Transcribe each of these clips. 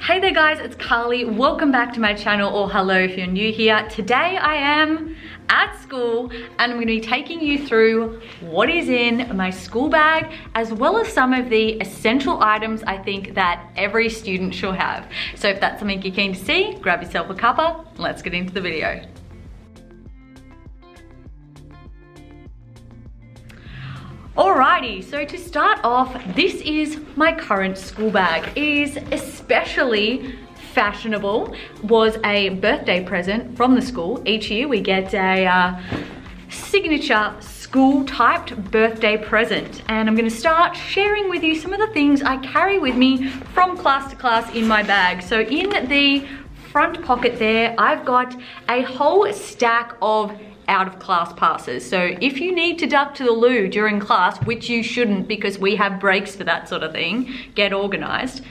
Hey there guys, it's Carly. Welcome back to my channel, or hello if you're new here. Today I am at school and I'm going to be taking you through what is in my school bag, as well as some of the essential items I think that every student should have. So if that's something you're keen to see, grab yourself a cuppa and let's get into the video. Alrighty, so to start off, this is my current school bag. It is especially fashionable. Was a birthday present from the school. Each year we get a signature school typed birthday present, and I'm going to start sharing with you some of the things I carry with me from class to class in my bag. So in the front pocket there, I've got a whole stack of out of class passes. So if you need to duck to the loo during class, which you shouldn't because we have breaks for that sort of thing, get organized.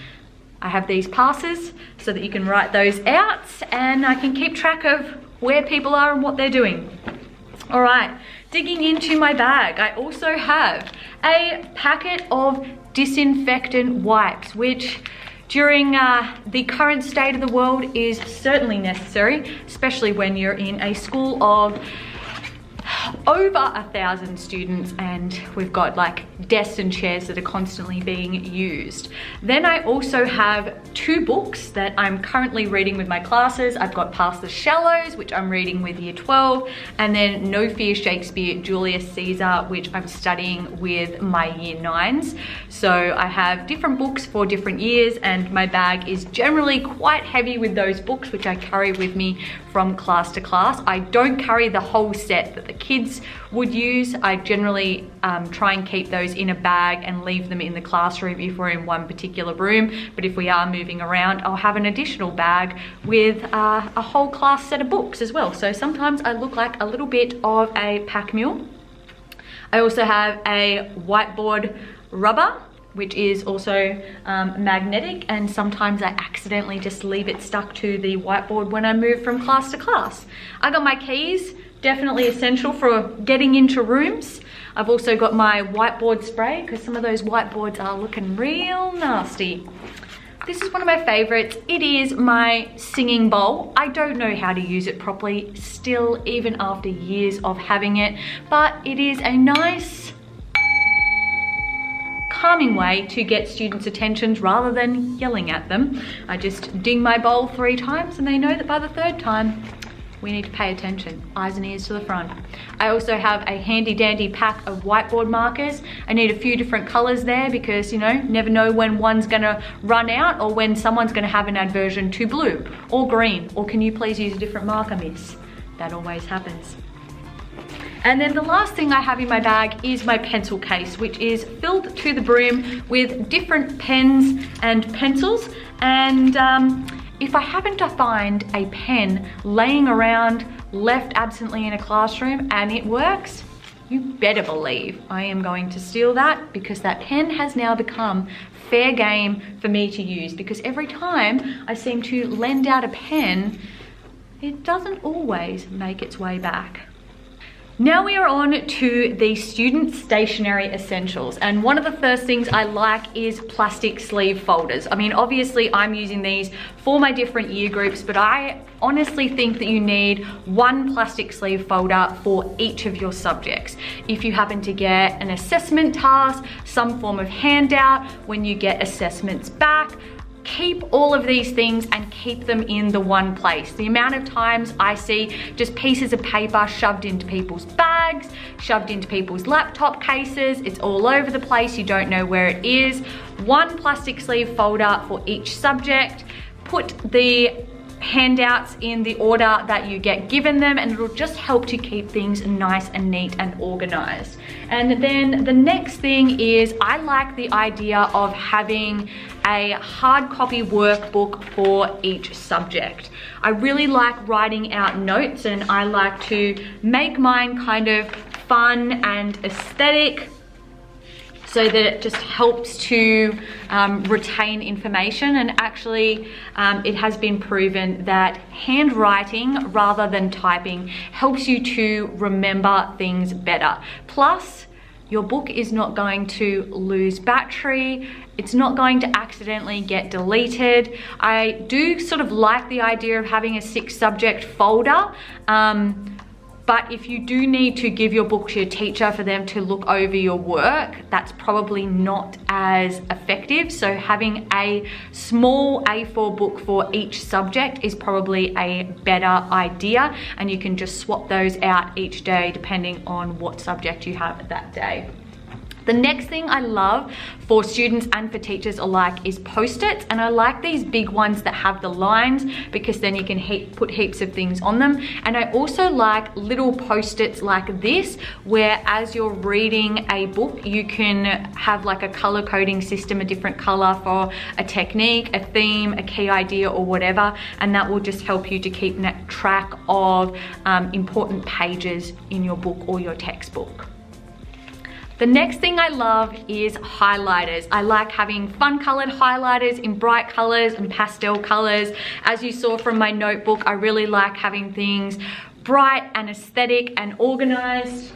I have these passes so that you can write those out and I can keep track of where people are and what they're doing. All right, digging into my bag, I also have a packet of disinfectant wipes, which during the current state of the world is certainly necessary, especially when you're in a school of over 1,000 students and we've got like desks and chairs that are constantly being used. Then I also have 2 books that I'm currently reading with my classes. I've got Past the Shallows, which I'm reading with year 12, and then No Fear Shakespeare, Julius Caesar, which I'm studying with my year 9s. So I have different books for different years, and my bag is generally quite heavy with those books, which I carry with me from class to class. I don't carry the whole set that the kids would use. I generally try and keep those in a bag and leave them in the classroom if we're in one particular room. But if we are moving around, I'll have an additional bag with a whole class set of books as well. So sometimes I look like a little bit of a pack mule. I also have a whiteboard rubber, which is also magnetic, and sometimes I accidentally just leave it stuck to the whiteboard when I move from class to class. I got my keys, definitely essential for getting into rooms. I've also got my whiteboard spray because some of those whiteboards are looking real nasty. This is one of my favorites. It is my singing bowl. I don't know how to use it properly still, even after years of having it, but it is a nice calming way to get students' attentions rather than yelling at them. I just ding my bowl 3 times and they know that by the 3rd time, we need to pay attention, eyes and ears to the front. I also have a handy dandy pack of whiteboard markers. I need a few different colors there because, you know, never know when one's gonna run out or when someone's gonna have an aversion to blue or green, or can you please use a different marker, miss? That always happens. And then the last thing I have in my bag is my pencil case, which is filled to the brim with different pens and pencils. And if I happen to find a pen laying around, left absently in a classroom, and it works, you better believe I am going to steal that, because that pen has now become fair game for me to use, because every time I seem to lend out a pen, it doesn't always make its way back. Now we are on to the student stationery essentials, and one of the first things I like is plastic sleeve folders. I mean, obviously I'm using these for my different year groups, but I honestly think that you need 1 plastic sleeve folder for each of your subjects. If you happen to get an assessment task, some form of handout, when you get assessments back, keep all of these things and keep them in the one place. The amount of times I see just pieces of paper shoved into people's bags, shoved into people's laptop cases, it's all over the place, you don't know where it is. 1 plastic sleeve folder for each subject. Put the handouts in the order that you get given them, and it'll just help to keep things nice and neat and organized. And then the next thing is, I like the idea of having a hard copy workbook for each subject. I really like writing out notes, and I like to make mine kind of fun and aesthetic, so that it just helps to retain information. And actually it has been proven that handwriting rather than typing helps you to remember things better. Plus, your book is not going to lose battery, it's not going to accidentally get deleted. I do sort of like the idea of having a 6-subject folder, but if you do need to give your book to your teacher for them to look over your work, that's probably not as effective. So having a small A4 book for each subject is probably a better idea, and you can just swap those out each day depending on what subject you have that day. The next thing I love for students and for teachers alike is Post-its, and I like these big ones that have the lines because then you can put heaps of things on them. And I also like little Post-its like this, where as you're reading a book, you can have like a color coding system, a different color for a technique, a theme, a key idea, or whatever, and that will just help you to keep track of important pages in your book or your textbook. The next thing I love is highlighters. I like having fun colored highlighters in bright colors and pastel colors. As you saw from my notebook, I really like having things bright and aesthetic and organized.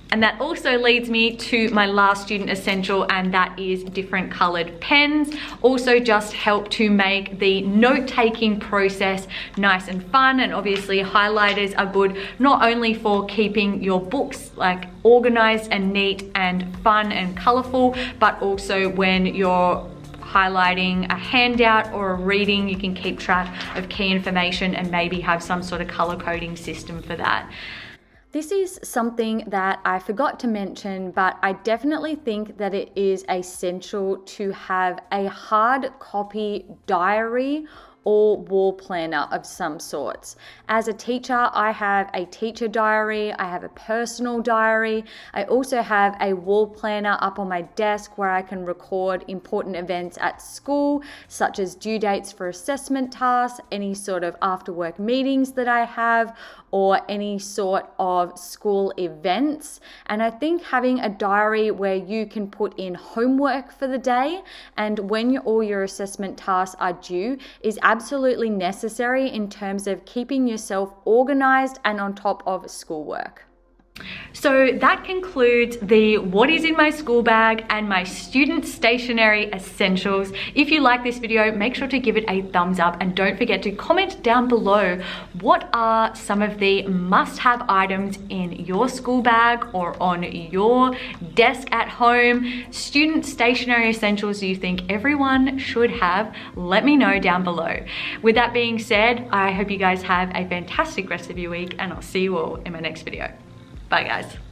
And that also leads me to my last student essential, and that is different colored pens. Also just help to make the note-taking process nice and fun. And obviously highlighters are good not only for keeping your books like organized and neat and fun and colorful, but also when you're highlighting a handout or a reading, you can keep track of key information and maybe have some sort of color coding system for that. This is something that I forgot to mention, but I definitely think that it is essential to have a hard copy diary or wall planner of some sorts. As a teacher, I have a teacher diary, I have a personal diary, I also have a wall planner up on my desk where I can record important events at school, such as due dates for assessment tasks, any sort of after work meetings that I have, or any sort of school events. And I think having a diary where you can put in homework for the day and when all your assessment tasks are due is absolutely necessary in terms of keeping yourself organized and on top of schoolwork. So that concludes the what is in my school bag and my student stationery essentials. If you like this video, make sure to give it a thumbs up and don't forget to comment down below what are some of the must-have items in your school bag or on your desk at home. Student stationery essentials you think everyone should have? Let me know down below. With that being said, I hope you guys have a fantastic rest of your week, and I'll see you all in my next video. Bye guys.